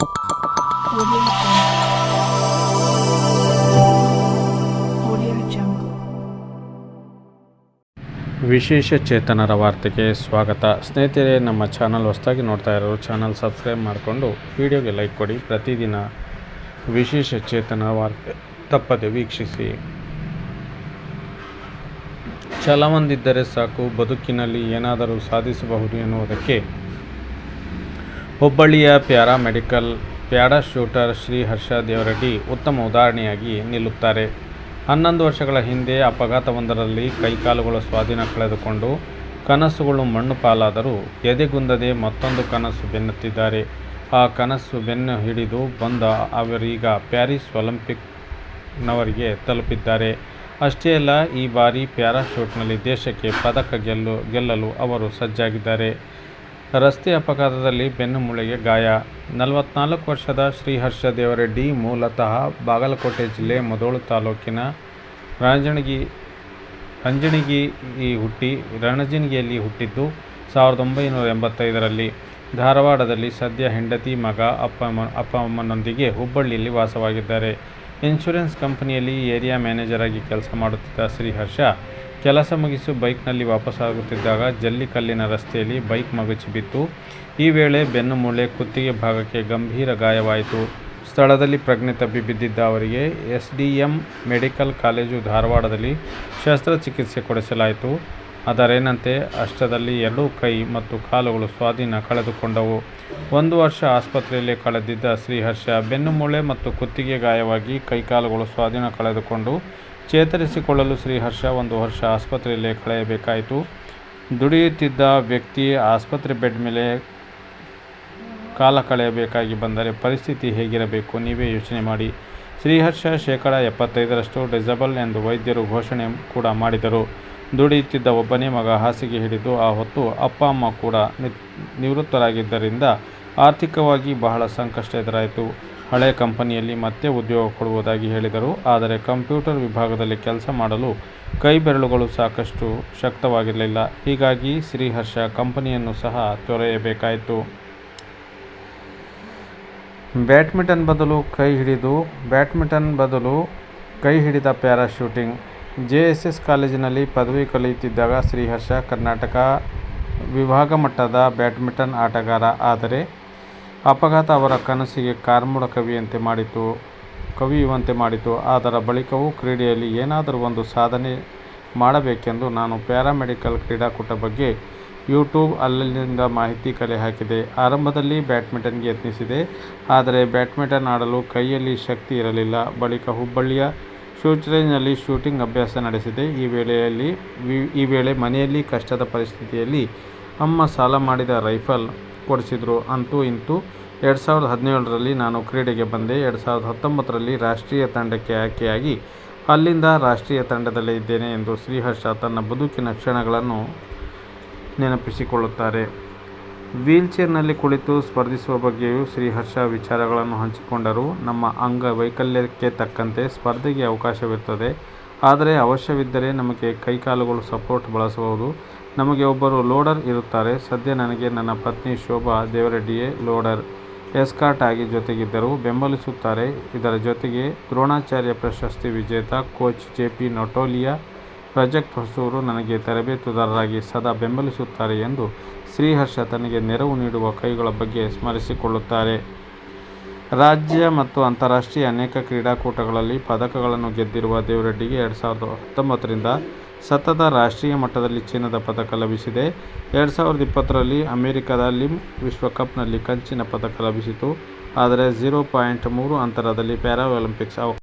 Audio Jungle. ವಿಶೇಷ ಚೇತನರ ವಾರ್ತೆಗೆ ಸ್ವಾಗತ. ಸ್ನೇಹಿತರೆ, ನಮ್ಮ ಚಾನಲ್ ಹೊಸದಾಗಿ ನೋಡ್ತಾ ಇರೋರು ಚಾನಲ್ ಸಬ್ಸ್ಕ್ರೈಬ್ ಮಾಡಿಕೊಂಡು ವಿಡಿಯೋಗೆ ಲೈಕ್ ಕೊಡಿ. ಪ್ರತಿದಿನ ವಿಶೇಷ ಚೇತನ ವಾರ್ತೆ ತಪ್ಪದೆ ವೀಕ್ಷಿಸಿ. ಛಲವೊಂದಿದ್ದರೆ ಸಾಕು, ಬದುಕಿನಲ್ಲಿ ಏನಾದರೂ ಸಾಧಿಸಬಹುದು ಎನ್ನುವುದಕ್ಕೆ ಹುಬ್ಬಳ್ಳಿಯ ಪ್ಯಾರಾಶೂಟರ್ ಶ್ರೀ ಹರ್ಷ ದೇವರೆಡ್ಡಿ ಉತ್ತಮ ಉದಾಹರಣೆಯಾಗಿ ನಿಲ್ಲುತ್ತಾರೆ. 11 ವರ್ಷಗಳ ಹಿಂದೆ ಅಪಘಾತವೊಂದರಲ್ಲಿ ಕೈಕಾಲುಗಳ ಸ್ವಾಧೀನ ಕಳೆದುಕೊಂಡು ಕನಸುಗಳು ಮಣ್ಣು ಪಾಲಾದರೂ ಎದೆಗುಂದದೆ ಮತ್ತೊಂದು ಕನಸು ಬೆನ್ನತ್ತಿದ್ದಾರೆ. ಆ ಕನಸು ಬೆನ್ನು ಹಿಡಿದು ಬಂದ ಅವರೀಗ ಪ್ಯಾರಿಸ್ ಒಲಿಂಪಿಕ್ನವರೆಗೆ ತಲುಪಿದ್ದಾರೆ. ಅಷ್ಟೇ ಅಲ್ಲ, ಈ ಬಾರಿ ಪ್ಯಾರಾಶೂಟ್ನಲ್ಲಿ ದೇಶಕ್ಕೆ ಪದಕ ಗೆಲ್ಲಲು ಅವರು ಸಜ್ಜಾಗಿದ್ದಾರೆ. ರಸ್ತೆ ಅಪಘಾತದಲ್ಲಿ ಬೆನ್ನು ಮೂಳೆಗೆ ಗಾಯ. 44 ವರ್ಷದ ಶ್ರೀಹರ್ಷ ದೇವರೆಡ್ಡಿ ಮೂಲತಃ ಬಾಗಲಕೋಟೆ ಜಿಲ್ಲೆ ಮುಧೋಳ ತಾಲೂಕಿನ ರಣಜಿಣಗಿಯಲ್ಲಿ ಹುಟ್ಟಿದ್ದು 1985ರಲ್ಲಿ ಧಾರವಾಡದಲ್ಲಿ ಸದ್ಯ ಹೆಂಡತಿ, ಮಗ, ಅಪ್ಪ ಅಮ್ಮನೊಂದಿಗೆ ಹುಬ್ಬಳ್ಳಿಯಲ್ಲಿ ವಾಸವಾಗಿದ್ದಾರೆ. ಇನ್ಶೂರೆನ್ಸ್ ಕಂಪನಿಯಲ್ಲಿ ಏರಿಯಾ ಮ್ಯಾನೇಜರ್ ಆಗಿ ಕೆಲಸ ಮಾಡುತ್ತಿದ್ದ ಶ್ರೀಹರ್ಷ ಕೆಲಸ ಮುಗಿಸಿ ಬೈಕ್ನಲ್ಲಿ ವಾಪಸ್ಸಾಗುತ್ತಿದ್ದಾಗ ಜಲ್ಲಿಕಲ್ಲಿನ ರಸ್ತೆಯಲ್ಲಿ ಬೈಕ್ ಮಗುಚಿ ಬಿತ್ತು. ಈ ವೇಳೆ ಬೆನ್ನು ಮೂಳೆ, ಕುತ್ತಿಗೆ ಭಾಗಕ್ಕೆ ಗಂಭೀರ ಗಾಯವಾಯಿತು. ಸ್ಥಳದಲ್ಲಿ ಪ್ರಜ್ಞೆ ತಪ್ಪಿ ಬಿದ್ದಿದ್ದ ಅವರಿಗೆ SDM ಮೆಡಿಕಲ್ ಕಾಲೇಜು ಧಾರವಾಡದಲ್ಲಿ ಶಸ್ತ್ರಚಿಕಿತ್ಸೆ ಕೊಡಿಸಲಾಯಿತು. ಅದರೇನಂತೆ ಅಷ್ಟರಲ್ಲಿ 2 ಕೈ ಮತ್ತು ಕಾಲುಗಳು ಸ್ವಾಧೀನ ಕಳೆದುಕೊಂಡವು. 1 ವರ್ಷ ಆಸ್ಪತ್ರೆಯಲ್ಲಿ ಕಳೆದಿದ್ದ ಶ್ರೀಹರ್ಷ ಬೆನ್ನು ಮೂಳೆ ಮತ್ತು ಕುತ್ತಿಗೆ ಗಾಯವಾಗಿ ಕೈಕಾಲುಗಳು ಸ್ವಾಧೀನ ಕಳೆದುಕೊಂಡು ಚೇತರಿಸಿಕೊಳ್ಳಲು ಶ್ರೀಹರ್ಷ 1 ವರ್ಷ ಆಸ್ಪತ್ರೆಯಲ್ಲೇ ಕಳೆಯಬೇಕಾಯಿತು. ದುಡಿಯುತ್ತಿದ್ದ ವ್ಯಕ್ತಿ ಆಸ್ಪತ್ರೆ ಬೆಡ್ ಮೇಲೆ ಕಾಲ ಕಳೆಯಬೇಕಾಗಿ ಬಂದರೆ ಪರಿಸ್ಥಿತಿ ಹೇಗಿರಬೇಕು, ನೀವೇ ಯೋಚನೆ ಮಾಡಿ. ಶ್ರೀಹರ್ಷ 75% ಡಿಸೇಬಲ್ ಎಂದು ವೈದ್ಯರು ಘೋಷಣೆ ಕೂಡ ಮಾಡಿದರು. ದುಡಿಯುತ್ತಿದ್ದ ಒಬ್ಬನೇ ಮಗ ಹಾಸಿಗೆ ಹಿಡಿದು ಆ ಹೊತ್ತು ಅಪ್ಪ ಅಮ್ಮ ಕೂಡ ನಿವೃತ್ತರಾಗಿದ್ದರಿಂದ ಆರ್ಥಿಕವಾಗಿ ಬಹಳ ಸಂಕಷ್ಟ ಎದುರಾಯಿತು. ಹಳೆ ಕಂಪನಿಯಲ್ಲಿ ಮತ್ತೆ ಉದ್ಯೋಗ ಕೊಡುವುದಾಗಿ ಹೇಳಿದರು. ಆದರೆ ಕಂಪ್ಯೂಟರ್ ವಿಭಾಗದಲ್ಲಿ ಕೆಲಸ ಮಾಡಲು ಕೈ ಬೆರಳುಗಳು ಸಾಕಷ್ಟು ಶಕ್ತವಾಗಿರಲಿಲ್ಲ. ಹೀಗಾಗಿ ಶ್ರೀಹರ್ಷ ಕಂಪನಿಯನ್ನು ಸಹ ತೊರೆಯಬೇಕಾಯಿತು. ಬ್ಯಾಡ್ಮಿಂಟನ್ ಬದಲು ಕೈ ಹಿಡಿದ ಪ್ಯಾರಾಶೂಟಿಂಗ್. JSS ಕಾಲೇಜಿನಲ್ಲಿ ಪದವಿ ಕಲಿಯುತ್ತಿದ್ದಾಗ ಶ್ರೀಹರ್ಷ ಕರ್ನಾಟಕ ವಿಭಾಗ ಮಟ್ಟದ ಬ್ಯಾಡ್ಮಿಂಟನ್ ಆಟಗಾರ. ಆದರೆ ಅಪಘಾತ ಅವರ ಕನಸಿಗೆ ಕಾರ್ಮೋಡ ಕವಿಯುವಂತೆ ಮಾಡಿತು. ಅದರ ಬಳಿಕವೂ ಕ್ರೀಡೆಯಲ್ಲಿ ಏನಾದರೂ ಒಂದು ಸಾಧನೆ ಮಾಡಬೇಕೆಂದು ನಾನು ಪ್ಯಾರಾಮೆಡಿಕಲ್ ಕ್ರೀಡಾಕೂಟ ಬಗ್ಗೆ ಯೂಟ್ಯೂಬ್ ಅಲ್ಲಿಂದ ಮಾಹಿತಿ ಕಲೆ ಹಾಕಿದೆ. ಆರಂಭದಲ್ಲಿ ಬ್ಯಾಡ್ಮಿಂಟನ್ಗೆ ಯತ್ನಿಸಿದೆ, ಆದರೆ ಬ್ಯಾಡ್ಮಿಂಟನ್ ಆಡಲು ಕೈಯಲ್ಲಿ ಶಕ್ತಿ ಇರಲಿಲ್ಲ. ಬಳಿಕ ಹುಬ್ಬಳ್ಳಿಯ ಶೂಟ್ರೇಂಜ್ನಲ್ಲಿ ಶೂಟಿಂಗ್ ಅಭ್ಯಾಸ ನಡೆಸಿದೆ. ಈ ವೇಳೆ ಮನೆಯಲ್ಲಿ ಕಷ್ಟದ ಪರಿಸ್ಥಿತಿಯಲ್ಲಿ ಅಮ್ಮ ಸಾಲ ಮಾಡಿದ ರೈಫಲ್ ಕೊಡಿಸಿದ್ರು. ಅಂತೂ ಇಂತೂ 2017ರಲ್ಲಿ ನಾನು ಕ್ರೀಡೆಗೆ ಬಂದೆ. 2019ರಲ್ಲಿ ರಾಷ್ಟ್ರೀಯ ತಂಡಕ್ಕೆ ಆಯ್ಕೆಯಾಗಿ ಅಲ್ಲಿಂದ ರಾಷ್ಟ್ರೀಯ ತಂಡದಲ್ಲೇ ಇದ್ದೇನೆ ಎಂದು ಶ್ರೀಹರ್ಷ ತನ್ನ ಬದುಕಿನ ಕ್ಷಣಗಳನ್ನು ನೆನಪಿಸಿಕೊಳ್ಳುತ್ತಾರೆ. ವೀಲ್ಚೇರ್ನಲ್ಲಿ ಕುಳಿತು ಸ್ಪರ್ಧಿಸುವ ಬಗ್ಗೆಯೂ ಶ್ರೀಹರ್ಷ ವಿಚಾರಗಳನ್ನು ಹಂಚಿಕೊಂಡರು. ನಮ್ಮ ಅಂಗವೈಕಲ್ಯಕ್ಕೆ ತಕ್ಕಂತೆ ಸ್ಪರ್ಧೆಗೆ ಅವಕಾಶವಿರುತ್ತದೆ. ಆದರೆ ಅವಶ್ಯವಿದ್ದರೆ ನಮಗೆ ಕೈಕಾಲುಗಳು ಸಪೋರ್ಟ್ ಬಳಸಬಹುದು. ನಮಗೆ ಒಬ್ಬರು ಲೋಡರ್ ಇರುತ್ತಾರೆ. ಸದ್ಯ ನನಗೆ ನನ್ನ ಪತ್ನಿ ಶೋಭಾ ದೇವರೆಡ್ಡಿಯೇ ಲೋಡರ್, ಎಸ್ಕಾರ್ಟ್ ಆಗಿ ಜೊತೆಗಿದ್ದರು, ಬೆಂಬಲಿಸುತ್ತಾರೆ. ಇದರ ಜೊತೆಗೆ ದ್ರೋಣಾಚಾರ್ಯ ಪ್ರಶಸ್ತಿ ವಿಜೇತ ಕೋಚ್ JP ನಟೋಲಿಯಾ, ಪ್ರಾಜೆಕ್ಟ್ ಹೊಸೂರು ನನಗೆ ತರಬೇತುದಾರರಾಗಿ ಸದಾ ಬೆಂಬಲಿಸುತ್ತಾರೆ ಎಂದು ಶ್ರೀಹರ್ಷ ತನಗೆ ನೆರವು ನೀಡುವ ಕೈಗಳ ಬಗ್ಗೆ ಸ್ಮರಿಸಿಕೊಳ್ಳುತ್ತಾರೆ. ರಾಜ್ಯ ಮತ್ತು ಅಂತಾರಾಷ್ಟ್ರೀಯ ಅನೇಕ ಕ್ರೀಡಾಕೂಟಗಳಲ್ಲಿ ಪದಕಗಳನ್ನು ಗೆದ್ದಿರುವ ದೇವರೆಡ್ಡಿಗೆ 2019ರಿಂದ ಸತತ ರಾಷ್ಟ್ರೀಯ ಮಟ್ಟದಲ್ಲಿ ಚಿನ್ನದ ಪದಕ ಲಭಿಸಿದೆ. 2020ರಲ್ಲಿ ಅಮೆರಿಕದ ಲಿಮ್ ವಿಶ್ವಕಪ್ನಲ್ಲಿ ಕಂಚಿನ ಪದಕ ಲಭಿಸಿತು. ಆದರೆ 0.3 ಅಂತರದಲ್ಲಿ ಪ್ಯಾರಾ ಒಲಿಂಪಿಕ್ಸ್